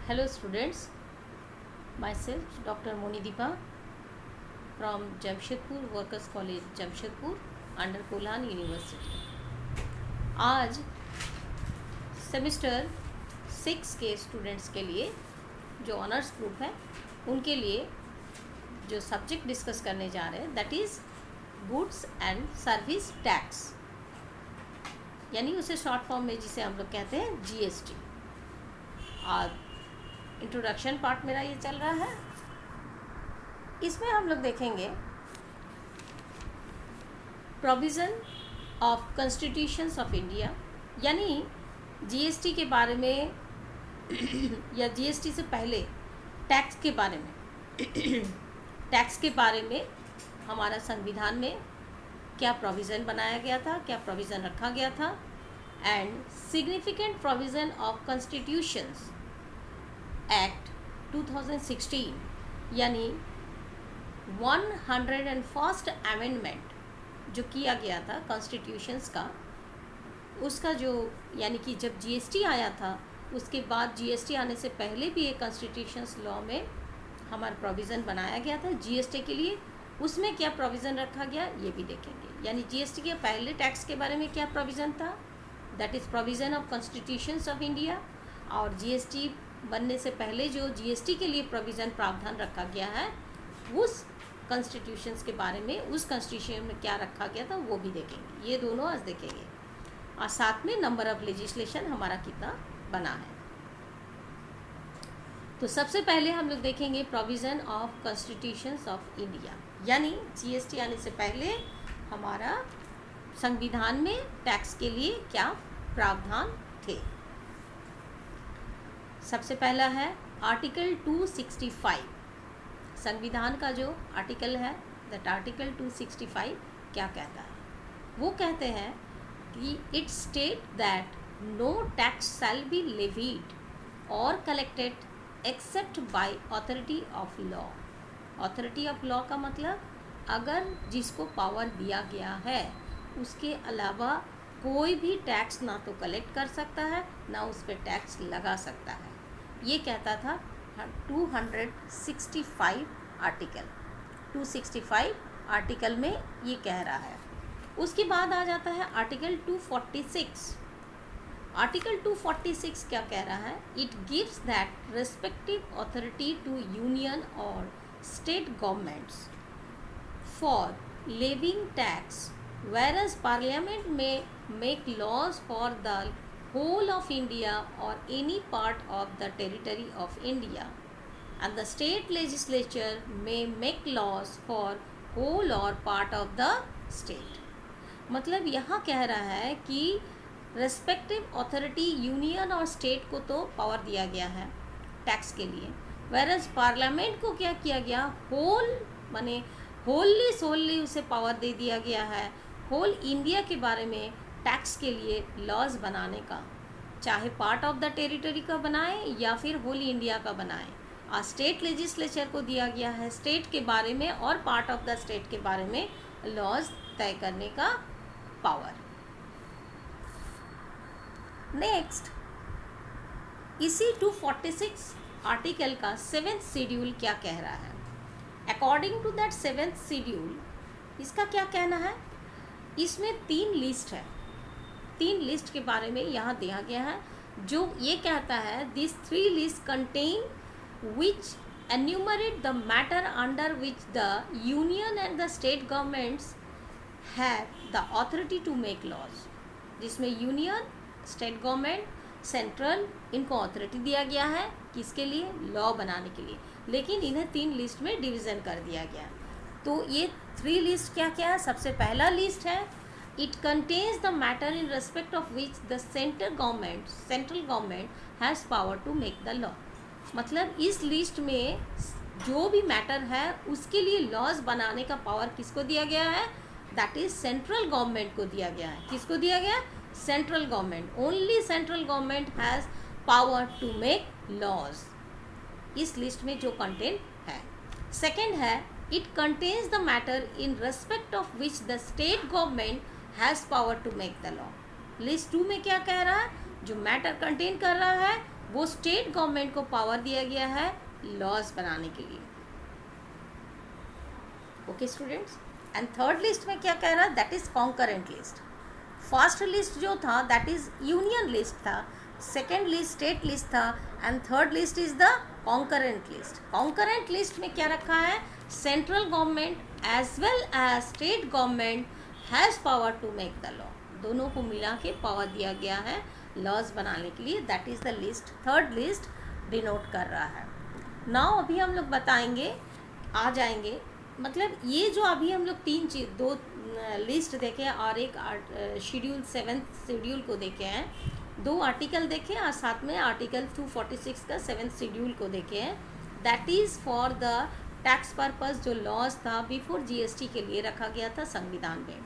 Hello students, myself Dr. Monideepa from Jamshedpur Workers College Jamshedpur under Kolan University। आज semester 6 के students के लिए जो ऑनर्स ग्रुप है उनके लिए जो सब्जेक्ट डिस्कस करने जा रहे हैं that is goods and service tax, यानी उसे शॉर्ट फॉर्म में जिसे हम लोग कहते हैं जीएसटी। और इंट्रोडक्शन पार्ट मेरा ये चल रहा है, इसमें हम लोग देखेंगे provision of constitutions of India, यानी जीएसटी के बारे में या जीएसटी से पहले टैक्स के बारे में टैक्स के बारे में हमारा संविधान में क्या प्रोविज़न बनाया गया था, क्या प्रोविज़न रखा गया था, and significant provision of constitutions act 2016 यानी 101st अमेंडमेंट जो किया गया था कॉन्स्टिट्यूशंस का, उसका जो यानी कि जब जीएसटी आया था उसके बाद जीएसटी आने से पहले भी एक कॉन्स्टिट्यूशंस लॉ में हमारा प्रोविज़न बनाया गया था जीएसटी के लिए। उसमें क्या प्रोविज़न रखा गया ये भी देखेंगे, यानी जीएसटी के पहले टैक्स के बारे में क्या प्रोविज़न था, that is provision of constitutions of India. और जीएसटी बनने से पहले जो जीएसटी के लिए प्रोविज़न प्रावधान रखा गया है उस कॉन्स्टिट्यूशंस के बारे में, उस कॉन्स्टिट्यूशन में क्या रखा गया था वो भी देखेंगे। ये दोनों आज देखेंगे और साथ में नंबर ऑफ लेजिस्लेशन हमारा कितना बना है। तो सबसे पहले हम लोग देखेंगे provision of constitutions of India, यानी जीएसटी आने से पहले हमारा संविधान में टैक्स के लिए क्या प्रावधान थे। सबसे पहला है आर्टिकल 265, संविधान का जो आर्टिकल है दैट आर्टिकल 265 क्या कहता है, वो कहते हैं कि it state that no tax shall be levied और collected except by authority of law. Authority of law का मतलब अगर जिसको पावर दिया गया है उसके अलावा कोई भी टैक्स ना तो कलेक्ट कर सकता है ना उस पर टैक्स लगा सकता है। ये कहता था 265 आर्टिकल 265 आर्टिकल में ये कह रहा है। उसके बाद आ जाता है आर्टिकल 246। आर्टिकल 246 क्या कह रहा है, it gives that respective authority to union और state governments for levying tax whereas parliament may make laws for the whole of India or any part of the territory of India and the state legislature may make laws for whole or part of the state। मतलब यहाँ कह रहा है कि respective authority union और state को तो power दिया गया है टैक्स के लिए, whereas पार्लियामेंट को क्या किया गया, होल माने होली सोली उसे पावर दे दिया गया है होल इंडिया के बारे में टैक्स के लिए लॉज बनाने का, चाहे पार्ट ऑफ द टेरिटरी का बनाए या फिर होल इंडिया का बनाए। और स्टेट लेजिस्लेचर को दिया गया है स्टेट के बारे में और पार्ट ऑफ द स्टेट के बारे में लॉज तय करने का पावर। नेक्स्ट, इसी 246 आर्टिकल का 7th शेड्यूल क्या कह रहा है। According to that 7th schedule इसका क्या कहना है, इसमें 3 लिस्ट है, 3 लिस्ट के बारे में यहाँ दिया गया है जो ये कहता है this 3 list contain which enumerate the matter under which the union and the state governments have the authority to make laws, जिसमें यूनियन, स्टेट गवर्नमेंट, सेंट्रल इनको अथॉरिटी दिया गया है किसके लिए, लॉ बनाने के लिए, लेकिन इन्हें 3 लिस्ट में डिवीज़न कर दिया गया है। तो ये 3 लिस्ट क्या क्या है, सबसे पहला लिस्ट है it contains the matter in respect of which the central government has power to make the law. मतलब इस लिस्ट में जो भी मैटर है उसके लिए लॉज बनाने का पावर किसको दिया गया है, दैट इज सेंट्रल गवर्नमेंट को दिया गया है। किसको दिया गया, central government, only central government has power to make laws इस लिस्ट में जो कंटेंट है। सेकेंड है it contains the matter in respect of which the state government has power to make the law। List 2 में क्या कह रहा है, जो मैटर कंटेन कर रहा है वो स्टेट गवर्नमेंट को पावर दिया गया है लॉज बनाने के लिए। Okay students, and third list में क्या कह रहा है, that is concurrent list. First list जो था दैट इज यूनियन लिस्ट था, सेकेंड लिस्ट स्टेट लिस्ट था, and third list is the concurrent list. Concurrent list में क्या रखा है, central government as well as state government has power to make the law, दोनों को मिला के पावर दिया गया है लॉज बनाने के लिए। That is the list, third list denote कर रहा है। नाउ अभी हम लोग बताएंगे, आ जाएंगे, मतलब ये जो अभी हम लोग तीन चीज़, दो लिस्ट देखे और एक शेड्यूल, सेवेंथ शेड्यूल को देखे हैं, दो आर्टिकल देखे और साथ में आर्टिकल 246 का सेवेंथ शेड्यूल को देखे हैं। That is for the tax purpose, जो लॉज था बिफोर जीएसटी के लिए रखा गया था संविधान में।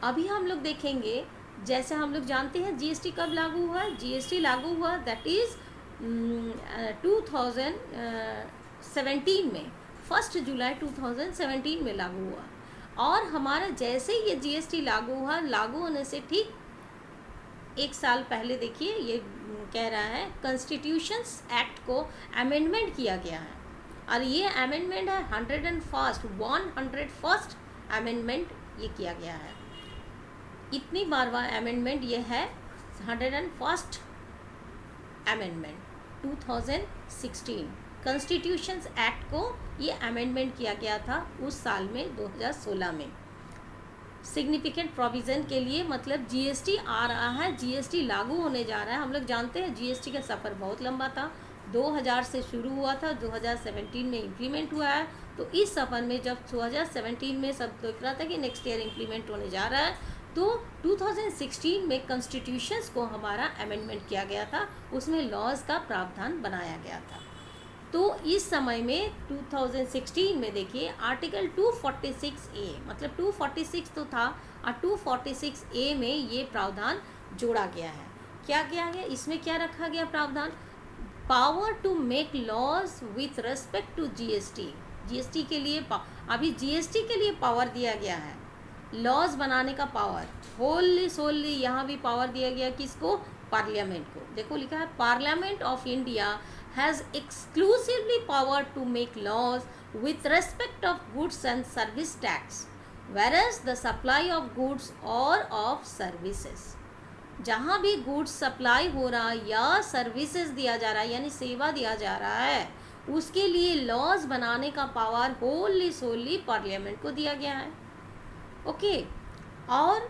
अभी हम लोग देखेंगे, जैसे हम लोग जानते हैं जीएसटी कब लागू हुआ, जीएसटी लागू हुआ दैट इज़ 2017 में, 1 जुलाई 2017 में लागू हुआ। और हमारा जैसे ही ये जीएसटी लागू हुआ, लागू होने से ठीक एक साल पहले देखिए ये कह रहा है कॉन्स्टिट्यूशंस एक्ट को अमेंडमेंट किया गया है, और ये अमेंडमेंट है 101st अमेंडमेंट ये किया गया है। इतनी बार अमेंडमेंट ये है 101st अमेंडमेंट 2016 कॉन्स्टिट्यूशंस एक्ट को ये अमेंडमेंट किया गया था उस साल में 2016 में। सिग्निफिकेंट प्रोविज़न के लिए, मतलब जीएसटी आ रहा है, जीएसटी लागू होने जा रहा है। हम लोग जानते हैं जीएसटी का सफ़र बहुत लंबा था, 2000 से शुरू हुआ था, 2017 में इम्प्लीमेंट हुआ है। तो इस सफ़र में जब 2017 में सब देख रहा था कि नेक्स्ट ईयर इम्प्लीमेंट होने जा रहा है, तो 2016 में कॉन्स्टिट्यूशंस को हमारा अमेंडमेंट किया गया था, उसमें लॉज का प्रावधान बनाया गया था। तो इस समय में 2016 में देखिए आर्टिकल 246A, मतलब 246 तो था और 246A में ये प्रावधान जोड़ा गया है। क्या किया गया, इसमें क्या रखा गया प्रावधान, power to make laws with respect to GST. GST के लिए अभी जीएसटी के लिए पावर दिया गया है, लॉज बनाने का पावर होली सोली यहाँ भी पावर दिया गया किसको, पार्लियामेंट को। देखो लिखा है parliament of India has exclusively power to make laws with respect of goods and service tax, whereas the supply of goods or of services, जहाँ भी गुड्स सप्लाई हो रहा है या सर्विसेज दिया जा रहा है यानी सेवा दिया जा रहा है, उसके लिए लॉज बनाने का पावर होली सोली पार्लियामेंट को दिया गया है। ओके, और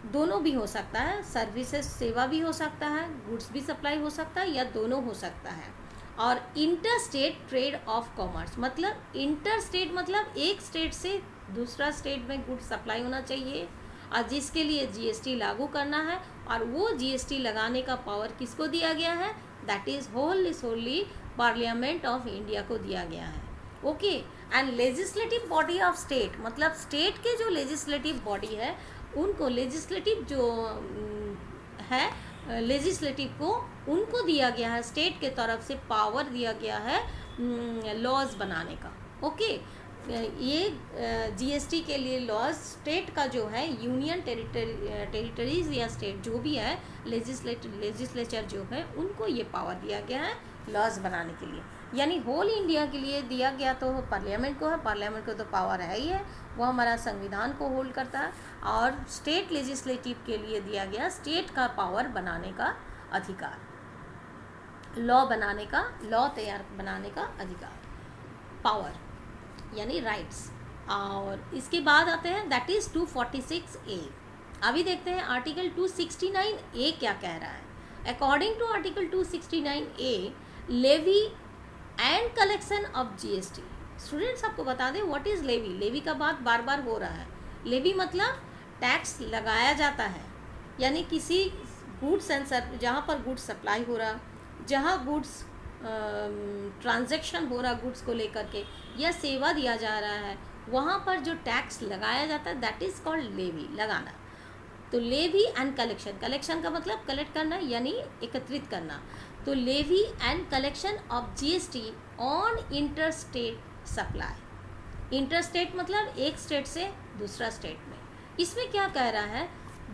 दोनों भी हो सकता है, सर्विसेज सेवा भी हो सकता है, गुड्स भी सप्लाई हो सकता है, या दोनों हो सकता है। और inter state trade off commerce, मतलब इंटर स्टेट मतलब एक स्टेट से दूसरा स्टेट में गुड्स सप्लाई होना चाहिए, और जिसके लिए जीएसटी लागू करना है, और वो जीएसटी लगाने का पावर किसको दिया गया है, that is wholly solely parliament of India को दिया गया है। Okay, and legislative body of state, मतलब स्टेट के जो लेजिस्लेटिव बॉडी है उनको, लेजिस्लेटिव जो है लेजिस्लेटिव को, उनको दिया गया है, स्टेट के तरफ से पावर दिया गया है लॉज बनाने का। ओके, ये जीएसटी के लिए लॉज स्टेट का जो है, यूनियन टेरिटरीज या स्टेट जो भी है, लेजिस्लेचर जो है, उनको ये पावर दिया गया है लॉज बनाने के लिए। यानी होल इंडिया के लिए दिया गया तो पार्लियामेंट को है, पार्लियामेंट को तो पावर है ही है, वो हमारा संविधान को होल्ड करता है, और स्टेट लेजिस्लेटिव के लिए दिया गया स्टेट का पावर बनाने का अधिकार, लॉ बनाने का, लॉ तैयार बनाने का अधिकार, पावर यानी राइट्स। और इसके बाद आते हैं दैट इज़ 246A। अभी देखते हैं आर्टिकल 269A क्या कह रहा है। According to article 269A, levy and collection of GST. Students आपको बता दें व्हाट इज़ लेवी। लेवी का बात बार बार हो रहा है। लेवी मतलब टैक्स लगाया जाता है, यानी किसी गुड्स एंड जहाँ पर गुड्स सप्लाई हो रहा, जहाँ गुड्स ट्रांजैक्शन हो रहा गुड्स को लेकर के, या सेवा दिया जा रहा है, वहाँ पर जो टैक्स लगाया जाता है दैट इज़ कॉल्ड लेवी, लगाना। तो लेवी एंड कलेक्शन, कलेक्शन का मतलब कलेक्ट करना यानी एकत्रित करना। तो levy and collection of GST on inter state supply. Inter state मतलब एक स्टेट से दूसरा स्टेट में। इसमें क्या कह रहा है,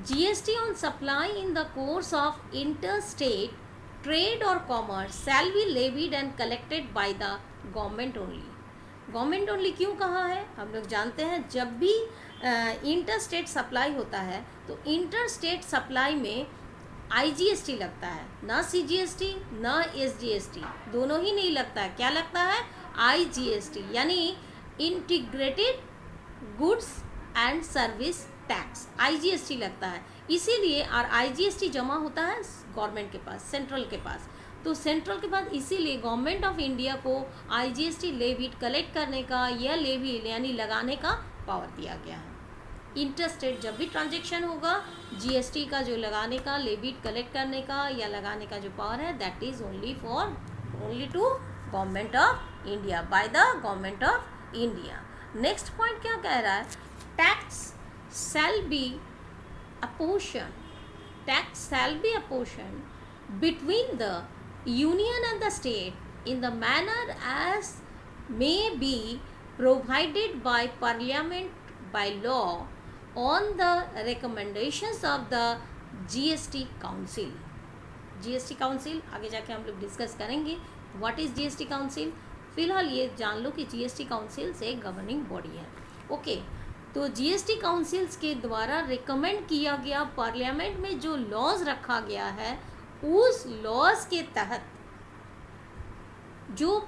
GST on supply in the course of inter state trade और commerce shall be levied and collected by the government only. Government only क्यों कहा है? हम लोग जानते हैं जब भी इंटर स्टेट सप्लाई होता है तो इंटर स्टेट सप्लाई में IGST लगता है, ना CGST ना SGST, दोनों ही नहीं लगता है। क्या लगता है? IGST यानी integrated goods and service tax, IGST लगता है। इसीलिए और IGST जमा होता है गवर्नमेंट के पास, सेंट्रल के पास। तो सेंट्रल के पास इसीलिए गवर्नमेंट ऑफ इंडिया को IGST लेविट कलेक्ट करने का या लेवी यानी लगाने का पावर दिया गया है। इंटरस्टेट जब भी ट्रांजेक्शन होगा GST का जो लगाने का, लेविट कलेक्ट करने का या लगाने का जो पावर है, that is only to government of India, by the government of India. Next point क्या कह रहा है? Tax shall be apportioned between the union and the state in the manner as may be provided by parliament by law on the recommendations of the GST Council। GST Council आगे जाके हम लोग discuss करेंगे what is GST Council। फिलहाल ये जान लो कि GST Council एक गवर्निंग बॉडी है। ओके, तो GST काउंसिल्स के द्वारा रिकमेंड किया गया पार्लियामेंट में जो लॉज रखा गया है, उस लॉज के तहत जो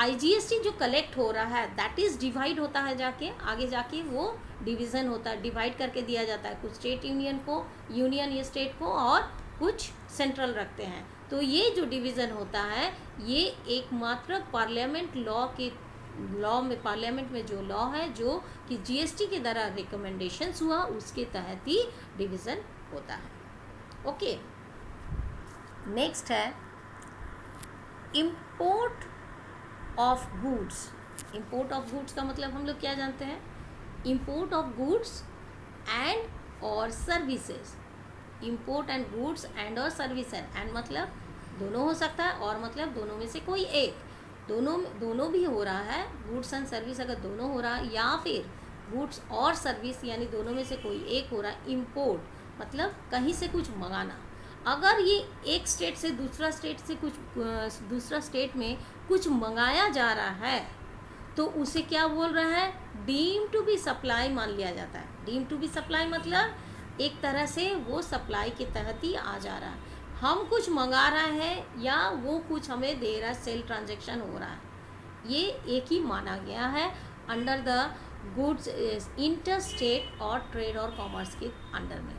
IGST जो कलेक्ट हो रहा है दैट इज डिवाइड होता है, जाके आगे जाके वो डिवीज़न होता है, डिवाइड करके दिया जाता है। कुछ स्टेट यूनियन को, यूनियन या स्टेट को, और कुछ सेंट्रल रखते हैं। तो ये जो डिवीज़न होता है ये एकमात्र पार्लियामेंट में पार्लियामेंट में जो लॉ है जो कि GST के द्वारा रिकमेंडेशंस हुआ उसके तहत ही डिवीज़न होता है। ओके, नेक्स्ट है import of goods. Import of goods का मतलब हम लोग क्या जानते हैं? इम्पोर्ट ऑफ गुड्स एंड और services. Import and goods and और सर्विसेज, एंड मतलब दोनों हो सकता है, और मतलब दोनों में से कोई एक, दोनों भी हो रहा है। गुड्स एंड सर्विस अगर दोनों हो रहा है, या फिर गुड्स और सर्विस यानी दोनों में से कोई एक हो रहा है। इम्पोर्ट मतलब कहीं से कुछ मंगाना। अगर ये एक स्टेट से दूसरा स्टेट में कुछ मंगाया जा रहा है तो उसे क्या बोल रहा है? डीम टू बी सप्लाई मान लिया जाता है। डीम टू बी सप्लाई मतलब एक तरह से वो सप्लाई के तहत ही आ जा रहा है। हम कुछ मंगा रहे हैं या वो कुछ हमें दे रहा है, सेल ट्रांजैक्शन हो रहा है, ये एक ही माना गया है under the goods inter state और ट्रेड और कॉमर्स के अंडर में।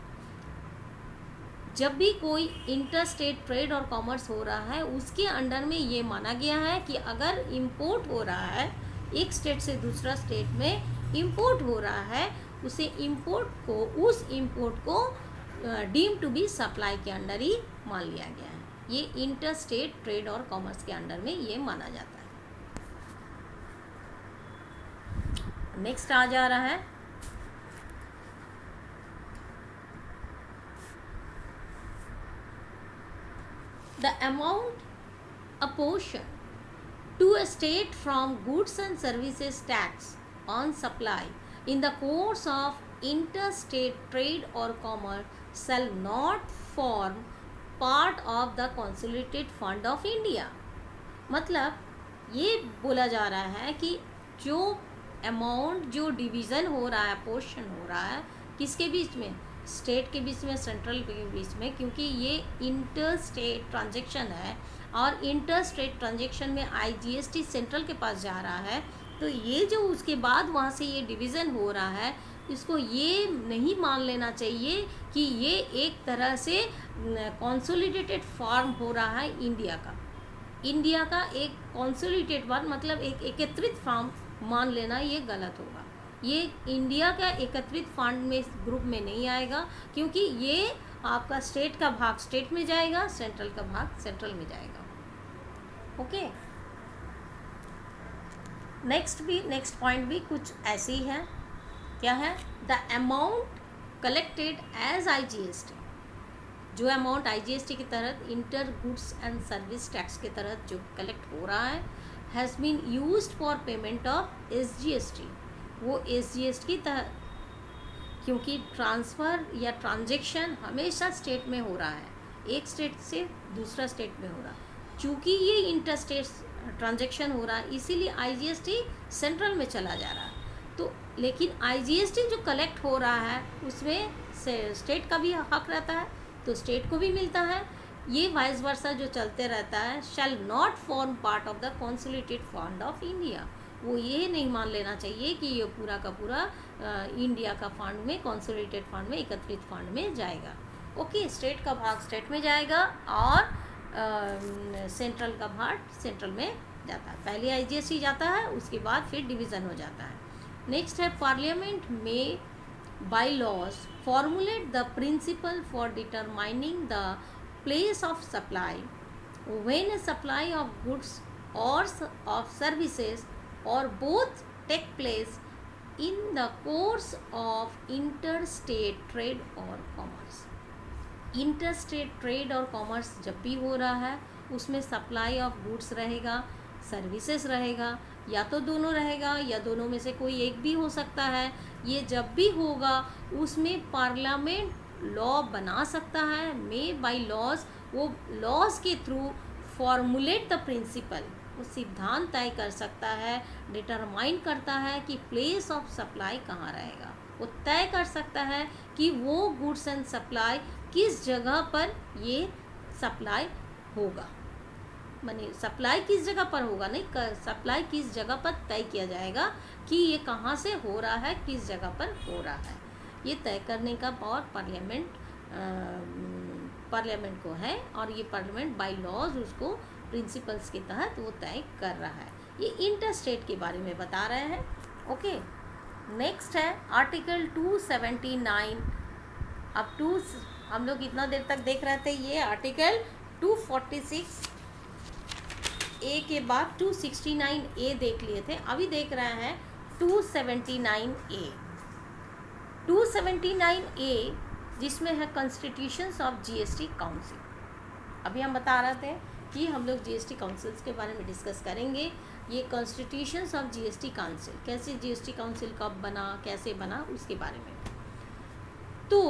जब भी कोई इंटर स्टेट ट्रेड और कॉमर्स हो रहा है उसके अंडर में ये माना गया है कि अगर इंपोर्ट हो रहा है, एक स्टेट से दूसरा स्टेट में इंपोर्ट हो रहा है, उस इंपोर्ट को डीम टू बी सप्लाई के अंडर ही मान लिया गया है। ये इंटर स्टेट ट्रेड और कॉमर्स के अंडर में ये माना जाता है। नेक्स्ट आ जा रहा है the amount apportioned to a state from goods and services tax on supply in the course of interstate trade or commerce shall not form part of the consolidated fund of India। मतलब ये बोला जा रहा है कि जो amount जो division हो रहा है, पोर्शन हो रहा है, किसके बीच में? स्टेट के बीच में, सेंट्रल के बीच में, क्योंकि ये इंटर स्टेट ट्रांजेक्शन है और इंटर स्टेट ट्रांजेक्शन में IGST सेंट्रल के पास जा रहा है। तो ये जो उसके बाद वहाँ से ये डिवीज़न हो रहा है, इसको ये नहीं मान लेना चाहिए कि ये एक तरह से कंसोलिडेटेड फॉर्म हो रहा है इंडिया का एक कंसोलिडेटेड फॉर्म, मतलब एक एकत्रित फॉर्म मान लेना ये गलत होगा। ये इंडिया का एकत्रित फंड में ग्रुप में नहीं आएगा, क्योंकि ये आपका स्टेट का भाग स्टेट में जाएगा, सेंट्रल का भाग सेंट्रल में जाएगा। ओके, नेक्स्ट पॉइंट भी कुछ ऐसे ही है। क्या है? The amount collected as IGST, जो अमाउंट IGST के तहत inter goods and service tax के तहत जो कलेक्ट हो रहा है, has been used for payment of SGST, वो SGST के तहत, क्योंकि ट्रांसफ़र या ट्रांजैक्शन हमेशा स्टेट में हो रहा है एक स्टेट से दूसरा स्टेट में हो रहा। चूँकि ये इंटर स्टेट ट्रांजेक्शन हो रहा है इसीलिए आईजीएसटी सेंट्रल में चला जा रहा है। तो लेकिन आईजीएसटी जो कलेक्ट हो रहा है उसमें स्टेट का भी हक रहता है, तो स्टेट को भी मिलता है। ये वाइस वर्सा जो चलते रहता है। Shall not form part of the consolidated fund of India. वो ये नहीं मान लेना चाहिए कि ये पूरा का पूरा इंडिया का फंड में, कंसोलिडेटेड फंड में, एकत्रित फंड में जाएगा। ओके, स्टेट का भाग स्टेट में जाएगा और सेंट्रल का भाग सेंट्रल में जाता है। पहले आईजीएसटी जाता है, उसके बाद फिर डिवीज़न हो जाता है। नेक्स्ट है पार्लियामेंट में by laws formulate the principle for determining the place of supply when a supply of goods or of services or both take place in the course of inter state trade और commerce. Inter state trade और commerce जब भी हो रहा है उसमें supply of goods रहेगा, services रहेगा, या तो दोनों रहेगा या दोनों में से कोई एक भी हो सकता है। ये जब भी होगा उसमें पार्लियामेंट लॉ बना सकता है, मे बाय लॉज, वो लॉज के थ्रू फॉर्मुलेट द प्रिंसिपल, वो सिद्धांत तय कर सकता है, डिटरमाइन करता है कि प्लेस ऑफ सप्लाई कहाँ रहेगा। वो तय कर सकता है कि वो गुड्स एंड सप्लाई किस जगह पर ये सप्लाई होगा, माने सप्लाई किस जगह पर होगा, नहीं सप्लाई किस जगह पर तय किया जाएगा कि ये कहाँ से हो रहा है, किस जगह पर हो रहा है। ये तय करने का पावर पार्लियामेंट को है और ये पार्लियामेंट बाय लॉज उसको प्रिंसिपल्स के तहत वो तय कर रहा है। ये इंटर स्टेट के बारे में बता रहे हैं। ओके, नेक्स्ट है आर्टिकल 279। अब हम लोग इतना देर तक देख रहे थे ये आर्टिकल 246 ए के बाद 269 ए देख लिए थे, अभी देख रहे हैं 279 ए। 279 ए जिसमें है कॉन्स्टिट्यूशंस ऑफ जीएसटी काउंसिल। अभी हम बता रहे थे कि हम लोग जीएसटी काउंसिल्स के बारे में डिस्कस करेंगे। ये कॉन्स्टिट्यूशंस ऑफ जीएसटी काउंसिल, कैसे जीएसटी काउंसिल कब बना, कैसे बना, उसके बारे में। तो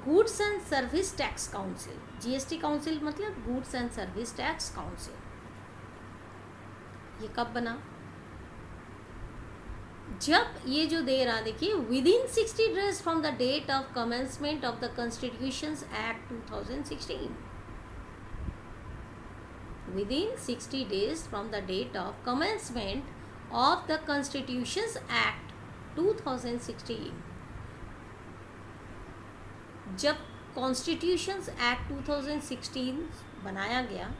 goods and service tax council, GST council मतलब goods and service tax council, ये कब बना? जब ये जो दे रहा, देखिए, within 60 days from the date of commencement of the constitutions act 2016, within 60 days from the date of commencement of the constitutions act 2016, जब कॉन्स्टिट्यूशंस एक्ट 2016 बनाया गया,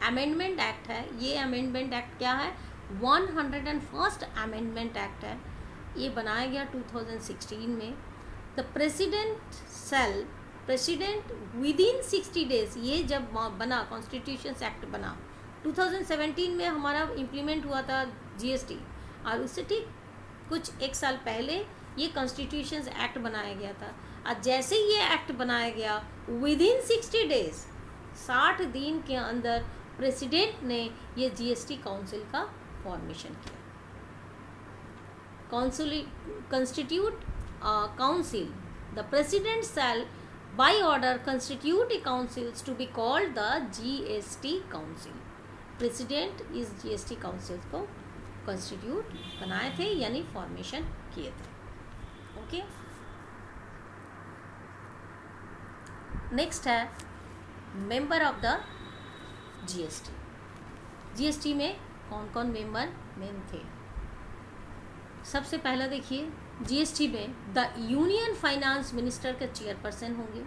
अमेंडमेंट एक्ट है ये। अमेंडमेंट एक्ट क्या है? 101st अमेंडमेंट एक्ट है। ये बनाया गया 2016 में। द प्रेसिडेंट विदिन 60 डेज, ये जब बना कॉन्स्टिट्यूशंस एक्ट बना 2017 में, हमारा इम्प्लीमेंट हुआ था जीएसटी, और उससे ठीक कुछ एक साल पहले ये कॉन्स्टिट्यूशंस एक्ट बनाया गया था। और जैसे ये एक्ट बनाया गया विदिन 60 डेज, 60 दिन के अंदर प्रेसिडेंट ने ये जीएसटी काउंसिल का फॉर्मेशन किया। Constitute council, the president shall by order constitute a councils to be called the GST council. President इस जीएसटी काउंसिल को कंस्टिट्यूट बनाए थे, यानी फॉर्मेशन किए थे। ओके, नेक्स्ट है member of the GST. GST में कौन कौन मेंबर मेन थे? सबसे पहला देखिए, जीएसटी में द यूनियन फाइनेंस मिनिस्टर के चेयरपर्सन होंगे।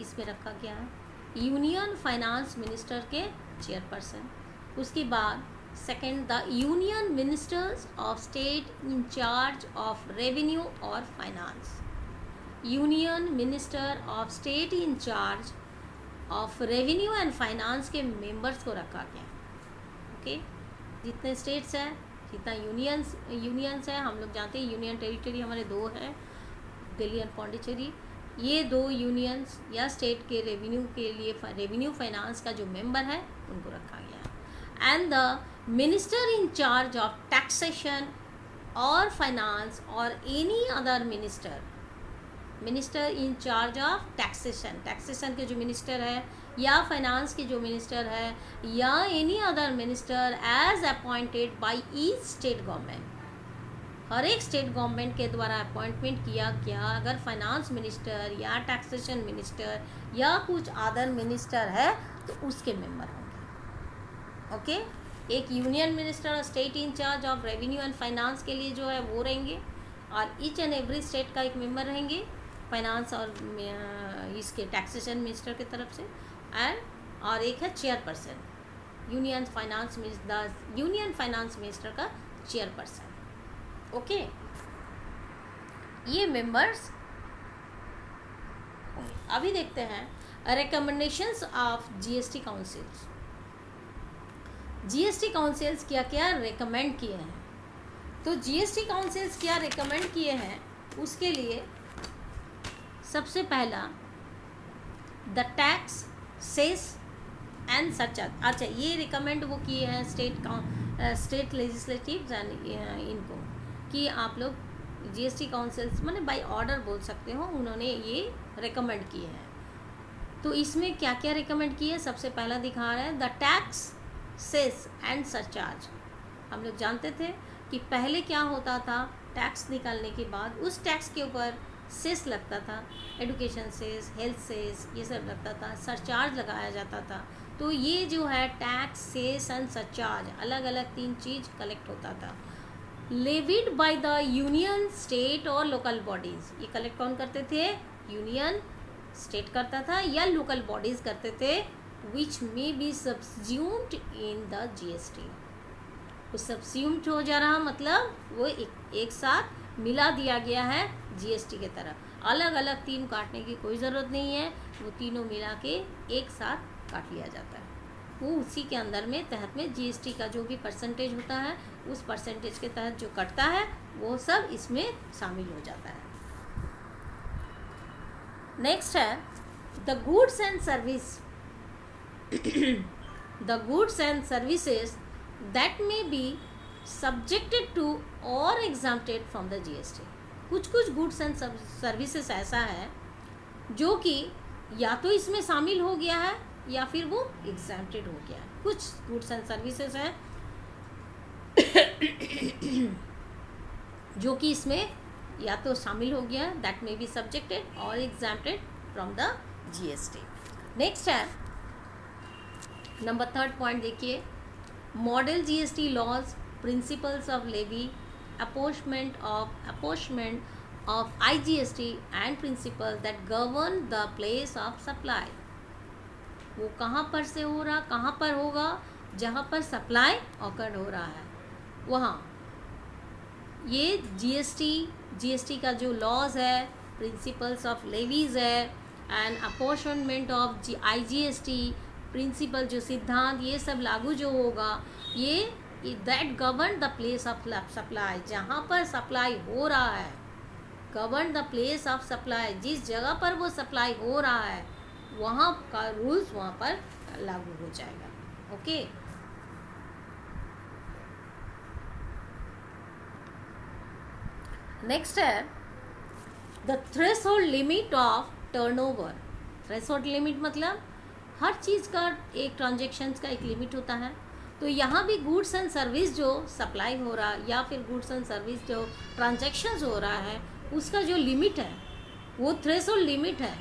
इसमें रखा गया है यूनियन फाइनेंस मिनिस्टर के चेयरपर्सन। उसके बाद second, the union ministers of state in charge of revenue और finance. Union minister of state in charge of revenue and finance के मेंबर्स को रखा गया। ओके, जितने स्टेट्स हैं, जितना यूनियंस है, हम लोग जानते हैं यूनियन टेरिटरी हमारे दो हैं, दिल्ली एंड पौंडीचेरी। ये दो यूनियंस या स्टेट के रेवेन्यू के लिए रेवेन्यू फाइनेंस का जो मेंबर है उनको रखा गया। And the minister in charge of taxation और फाइनेंस और any other minister minister in charge of taxation, taxation के जो मिनिस्टर है या फाइनेंस के जो मिनिस्टर है या any other minister as appointed by each state government, हर एक स्टेट गवर्नमेंट के द्वारा अपॉइंटमेंट किया गया अगर फाइनेंस मिनिस्टर या टैक्सेशन मिनिस्टर या कुछ अदर मिनिस्टर है तो उसके मेंबर होंगे। ओके, एक यूनियन मिनिस्टर और state in charge of revenue and finance के लिए जो है वो रहेंगे, और ईच एंड एवरी स्टेट का एक मेंबर रहेंगे फाइनेंस और इसके टैक्सेशन मिनिस्टर की तरफ से, एंड और एक है चेयरपर्सन यूनियन फाइनेंस मिनिस्टर का चेयरपर्सन। ओके, ये मेंबर्स होंगे। अभी देखते हैं recommendations of GST councils. GST councils क्या क्या रिकमेंड किए हैं, तो जीएसटी काउंसिल्स क्या रिकमेंड किए हैं उसके लिए सबसे पहला the tax cess and surcharge. अच्छा, ये रिकमेंड वो किए हैं स्टेट लेजिस्लेटिव इनको कि आप लोग जीएसटी काउंसिल्स माने बाय ऑर्डर बोल सकते हो, उन्होंने ये रिकमेंड किए हैं। तो इसमें क्या क्या रिकमेंड किए, सबसे पहला दिखा रहा है the tax cess and surcharge. हम लोग जानते थे कि पहले क्या होता था, टैक्स निकालने के बाद उस टैक्स के ऊपर सेस लगता था, एडुकेशन सेस, हेल्थ सेस, ये सब लगता था, सरचार्ज लगाया जाता था। तो ये जो है टैक्स सेस एंड सरचार्ज अलग अलग 3 चीज़ कलेक्ट होता था, levied by the union, state और लोकल बॉडीज़। ये कलेक्ट कौन करते थे, यूनियन स्टेट करता था या लोकल बॉडीज़ करते थे, which may be subsumed in the GST. वो सब्ज्यूम्ड हो जा रहा मतलब वो एक साथ मिला दिया गया है जीएसटी के तरफ। अलग अलग 3 काटने की कोई ज़रूरत नहीं है, वो तीनों मिला के एक साथ काट लिया जाता है। वो उसी के अंदर में तहत में जीएसटी का जो भी परसेंटेज होता है उस परसेंटेज के तहत जो कटता है वो सब इसमें शामिल हो जाता है। नेक्स्ट है the goods and service, the goods and services that may be subjected to or exempted from the GST. कुछ कुछ गुड्स एंड सर्विसेज ऐसा है जो कि या तो इसमें शामिल हो गया है या फिर वो एग्जाम्प्टेड हो गया है। कुछ गुड्स एंड सर्विसेज हैं जो कि इसमें या तो शामिल हो गया, that may be subjected or exempted from the GST. Next है नंबर 3 पॉइंट, देखिए model GST laws, principles of levy, apportionment of IGST and principles that govern the place of supply। वो कहाँ पर से हो रहा, कहाँ पर होगा, जहाँ पर सप्लाई ऑकर हो रहा है वहाँ। ये जीएसटी का जो लॉज है, प्रिंसिपल्स ऑफ लेवीज है and apportionment of IGST principle जो सिद्धांत, ये सब लागू जो होगा, ये that govern the place of supply, जहाँ पर सप्लाई हो रहा है, govern the place of supply, जिस जगह पर वो सप्लाई हो रहा है वहाँ का रूल्स वहाँ पर लागू हो जाएगा। ओके, नेक्स्ट है the threshold limit of turnover. Threshold limit मतलब हर चीज़ का एक ट्रांजेक्शन्स का एक लिमिट होता है। तो यहाँ भी गुड्स एंड सर्विस जो सप्लाई हो रहा है या फिर गुड्स एंड सर्विस जो ट्रांजैक्शंस हो रहा है उसका जो लिमिट है वो थ्रेशोल्ड लिमिट है।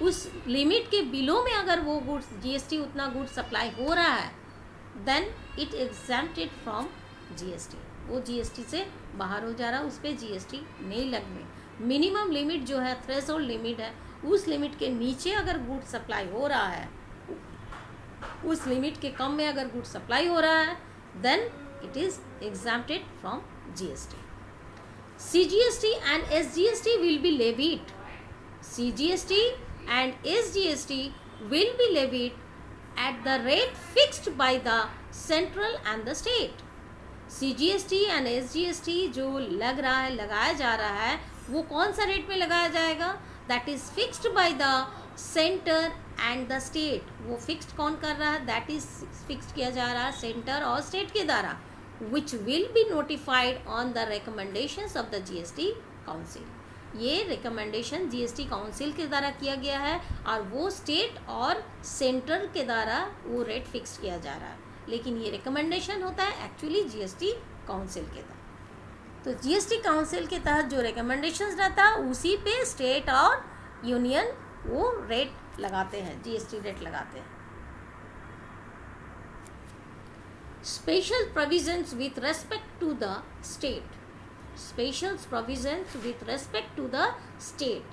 उस लिमिट के बिलो में अगर वो गुड्स जीएसटी उतना गुड्स सप्लाई हो रहा है then it exempted from GST, वो जीएसटी से बाहर हो जा रहा है, उस पर जीएसटी नहीं लगने। मिनिमम लिमिट जो है थ्रेशोल्ड लिमिट है, उस लिमिट के नीचे अगर गुड्स सप्लाई हो रहा है, उस लिमिट के कम में अगर गुड्स सप्लाई हो रहा है then it is exempted from GST. CGST and SGST will be levied. CGST and SGST will be levied at the rate fixed by the central and the state. CGST and SGST जो लग रहा है, लगाया जा रहा है, वो कौन सा रेट में लगाया जाएगा, that is fixed by the centre and the state. वो फिक्स्ड कौन कर रहा है, दैट इज फिक्स्ड किया जा रहा है सेंटर और स्टेट के द्वारा, which will be notified on the recommendations of the GST Council। ये रिकमेंडेशन जीएसटी काउंसिल के द्वारा किया गया है और वो स्टेट और सेंट्रल के द्वारा वो रेट फिक्स किया जा रहा है, लेकिन ये रिकमेंडेशन होता है एक्चुअली जीएसटी काउंसिल के तहत। तो जीएसटी काउंसिल के तहत जो रिकमेंडेशंस रहता है उसी पे स्टेट और यूनियन वो रेट लगाते हैं, जीएसटी रेट लगाते हैं। Special provisions with respect to the state, special provisions with respect to the state,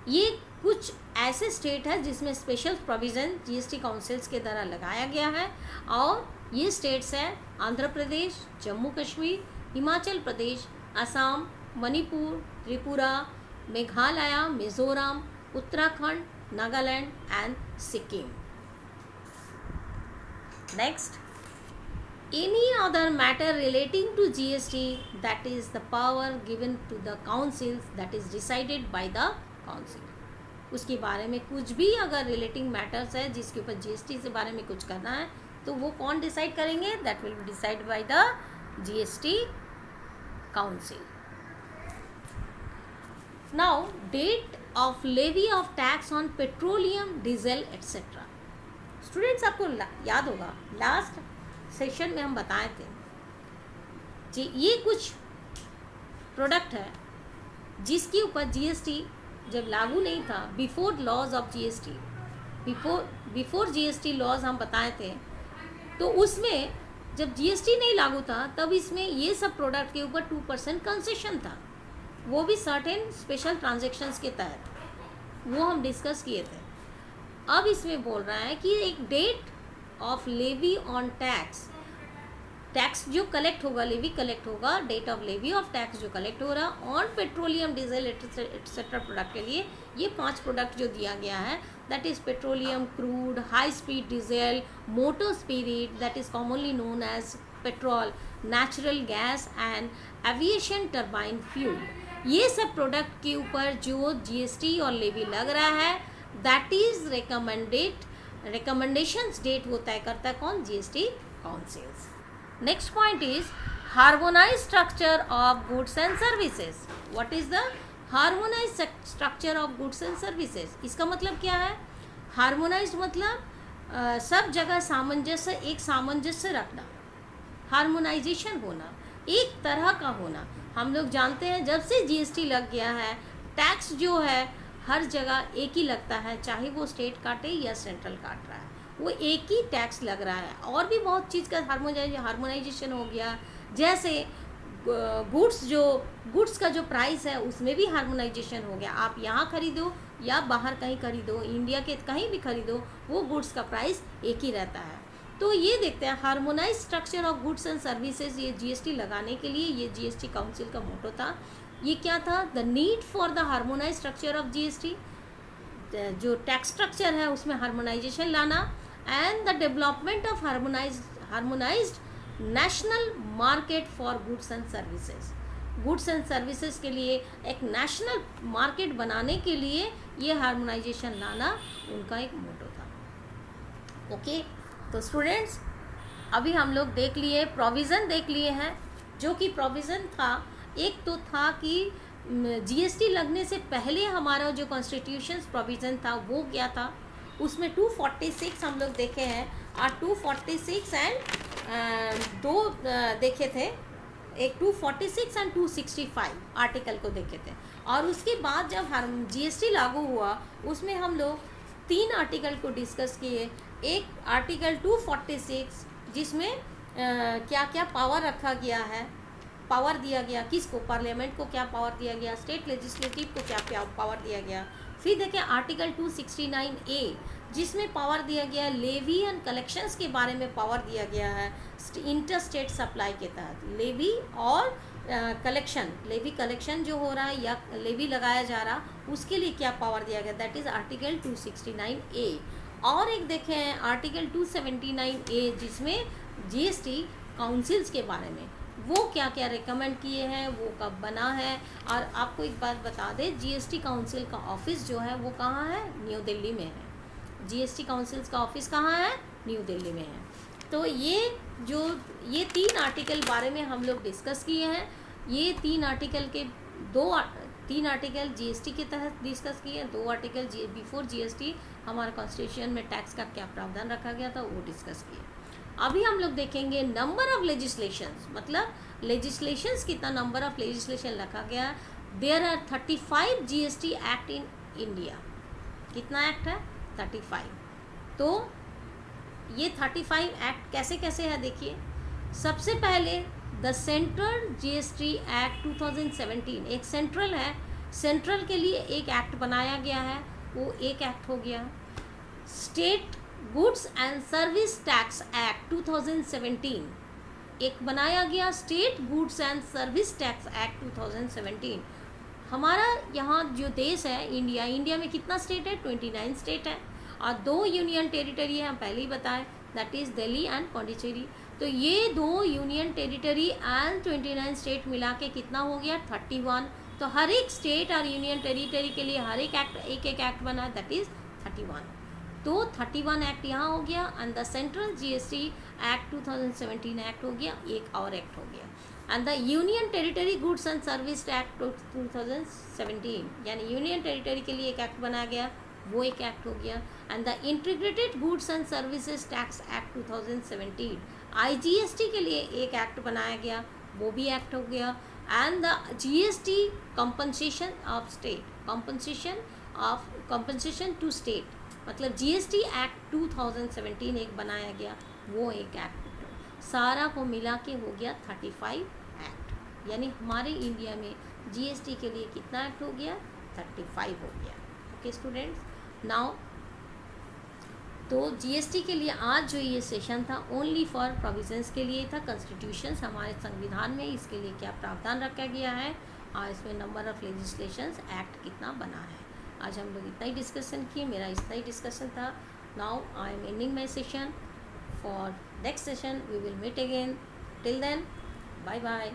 ये कुछ ऐसे स्टेट है जिसमें स्पेशल प्रोविज़न जीएसटी काउंसिल्स के द्वारा लगाया गया है, और ये स्टेट्स हैं Andhra Pradesh, Jammu Kashmir, Himachal Pradesh, Assam, Manipur, Tripura, Meghalaya, Mizoram, Uttarakhand, Nagaland and Sikkim. Next, any other matter relating to GST, that is the power given to the councils, that is decided by the council। उसके बारे में कुछ भी अगर रिलेटिंग मैटर्स है जिसके ऊपर जीएसटी से बारे में कुछ करना है तो वो कौन डिसाइड करेंगे? That will be decide by the GST council. Now, date of levy of tax on petroleum, diesel etcetera. Students, आपको याद होगा लास्ट सेशन में हम बताए थे जी, ये कुछ प्रोडक्ट है जिसके ऊपर जीएसटी जब लागू नहीं था, before laws of GST, before GST laws हम बताए थे, तो उसमें जब जीएसटी नहीं लागू था तब इसमें ये सब प्रोडक्ट के ऊपर 2% कंसेशन था, वो भी सर्टेन स्पेशल ट्रांजैक्शंस के तहत, वो हम डिस्कस किए थे। अब इसमें बोल रहा है कि एक date of levy on tax, tax जो कलेक्ट होगा, लेवी कलेक्ट होगा, date of levy of tax जो कलेक्ट हो रहा on petroleum, diesel etcetera product के लिए, ये 5 प्रोडक्ट जो दिया गया है, that is petroleum, crude, high speed diesel, motor spirit, that is commonly known as petrol, natural gas and aviation turbine fuel. ये सब प्रोडक्ट के ऊपर जो जीएसटी और लेवी लग रहा है, दैट इज रिकमेंडेशंस डेट वो तय करता है कौन? GST councils. Next point is harmonise structure of goods and services. What is the harmonise structure of goods and services? इसका मतलब क्या है? हार्मोनाइज मतलब सब जगह सामंजस्य, एक सामंजस्य रखना, हार्मोनाइजेशन होना, एक तरह का होना। हम लोग जानते हैं जब से जीएसटी लग गया है, टैक्स जो है हर जगह एक ही लगता है, चाहे वो स्टेट काटे या सेंट्रल काट रहा है, वो एक ही टैक्स लग रहा है। और भी बहुत चीज़ का हार्मोनाइजेशन हो गया, जैसे गुड्स का जो प्राइस है उसमें भी हार्मोनाइजेशन हो गया। आप यहाँ खरीदो या बाहर कहीं खरीदो, इंडिया के कहीं भी खरीदो, वो गुड्स का प्राइस एक ही रहता है। तो ये देखते हैं harmonise structure of goods and services, ये जीएसटी लगाने के लिए ये जीएसटी काउंसिल का मोटो था। ये क्या था? The need for the harmonise structure of GST, जो टैक्स स्ट्रक्चर है उसमें हार्मोनाइजेशन लाना, and the development of harmonised national market for goods and services. Goods and services के लिए एक नेशनल मार्केट बनाने के लिए ये हार्मोनाइजेशन लाना उनका एक मोटो था। ओके, तो स्टूडेंट्स अभी हम लोग देख लिए, प्रोविज़न देख लिए हैं। जो कि प्रोविज़न था, एक तो था कि जीएसटी लगने से पहले हमारा जो कॉन्स्टिट्यूशन प्रोविज़न था वो क्या था, उसमें 246 हम लोग देखे हैं, और 246 एंड दो देखे थे, एक 246 एंड 265 आर्टिकल को देखे थे। और उसके बाद जब जीएसटी लागू हुआ उसमें हम लोग 3 आर्टिकल को डिस्कस किए। एक आर्टिकल 246 जिसमें क्या क्या पावर रखा गया है, पावर दिया गया किसको, पार्लियामेंट को क्या पावर दिया गया, स्टेट लेजिस्लेटिव को क्या पावर दिया गया। फिर देखिए आर्टिकल 269A जिसमें पावर दिया गया लेवी एंड कलेक्शंस के बारे में पावर दिया गया है, इंटर स्टेट सप्लाई के तहत लेवी और कलेक्शन, लेवी कलेक्शन जो हो रहा है या लेवी लगाया जा रहा उसके लिए क्या पावर दिया गया, दैट इज़ आर्टिकल 269A। और एक देखें आर्टिकल 279A जिसमें जीएसटी काउंसिल्स के बारे में, वो क्या क्या रिकमेंड किए हैं, वो कब बना है। और आपको एक बात बता दें, जीएसटी काउंसिल का ऑफिस जो है वो कहाँ है, न्यू दिल्ली में है। जीएसटी काउंसिल्स का ऑफिस कहाँ है, न्यू दिल्ली में है। तो ये 3 आर्टिकल बारे में हम लोग डिस्कस किए हैं। ये 3 आर्टिकल के 3 आर्टिकल जीएसटी के तहत डिस्कस किए, 2 आर्टिकल बिफोर जीएसटी हमारे कॉन्स्टिट्यूशन में टैक्स का क्या प्रावधान रखा गया था वो डिस्कस किए। अभी हम लोग देखेंगे नंबर ऑफ लेजिस्लेशंस, मतलब लेजिस्लेशंस कितना नंबर ऑफ लेजिस्लेशन रखा गया। There are 35 GST act in India. कितना एक्ट है? 35। तो ये 35 एक्ट कैसे कैसे है देखिए। सबसे पहले द सेंट्रल जीएसटी एक्ट 2017, एक सेंट्रल है, सेंट्रल के लिए एक एक्ट बनाया गया है, वो एक एक्ट हो गया। State goods and service tax act 2017 एक बनाया गया, state goods and service tax act 2017। हमारा यहाँ जो देश है इंडिया, इंडिया में कितना स्टेट है? 29 स्टेट है और 2 यूनियन टेरिटरी है, हम पहले ही बताएं, that is Delhi and Pondicherry. तो ये 2 यूनियन टेरिटरी एंड 29 स्टेट मिला के कितना हो गया? 31। तो हर एक स्टेट और यूनियन टेरिटरी के लिए हर एक एक्ट एक एक्ट बना, दैट इज़ 31। तो 31 एक्ट यहाँ हो गया and the central GST act 2017 act हो गया, एक और एक्ट हो गया। And the union territory goods and service act 2017, यानी यूनियन टेरिटरी के लिए एक एक्ट बनाया गया, वो एक एक्ट हो गया। And the integrated goods and services tax act 2017, IGST के लिए एक एक्ट बनाया गया, वो भी एक्ट हो गया। And the GST compensation of state, compensation to state, मतलब जीएसटी एक्ट 2017 एक बनाया गया, वो एक एक्ट, सारा को मिला के हो गया 35 एक्ट। यानी हमारे इंडिया में जीएसटी के लिए कितना एक्ट हो गया? 35 हो गया। ओके स्टूडेंट्स, नाउ तो जीएसटी के लिए आज जो ये सेशन था ओनली फॉर प्रोविजंस के लिए था। कॉन्स्टिट्यूशंस हमारे संविधान में इसके लिए क्या प्रावधान रखा गया है और इसमें नंबर ऑफ लेजिस्लेशंस एक्ट कितना बना है। आज हम लोग इतना ही डिस्कशन किए, मेरा इतना ही डिस्कशन था। Now I am ending my session. For next session we will meet again. Till then, bye bye.